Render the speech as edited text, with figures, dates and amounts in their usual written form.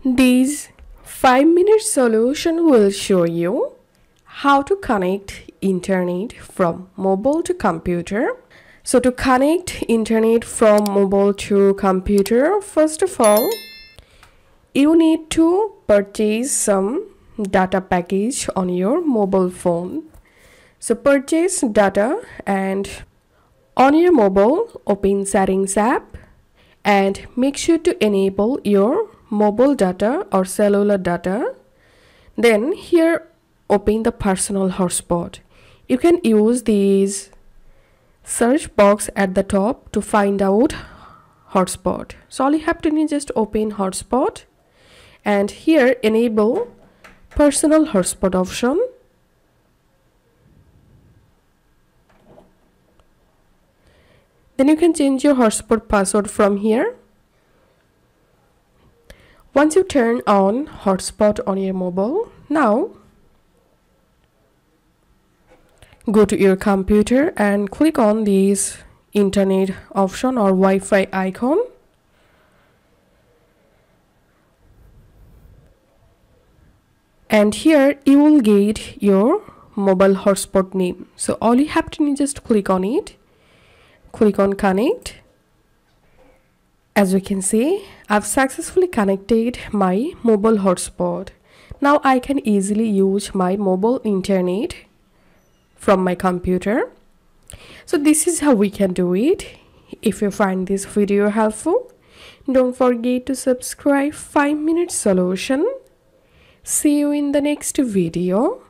This 5-minute solution will show you how to connect internet from mobile to computer. So to connect internet from mobile to computer, first of all, you need to purchase some data package on your mobile phone. So purchase data, and on your mobile, open settings app and make sure to enable your mobile data or cellular data. Then here open the personal hotspot. You can use this search box at the top to find out hotspot. So all you have to do is just open hotspot and here enable personal hotspot option. Then you can change your hotspot password from here. Once you turn on hotspot on your mobile, now go to your computer and click on this internet option or Wi-Fi icon. And here you will get your mobile hotspot name. So all you have to do is just click on it. Click on connect. As you can see, I've successfully connected my mobile hotspot. Now I can easily use my mobile internet from my computer. So this is how we can do it. If you find this video helpful, don't forget to subscribe 5-minute solution. See you in the next video.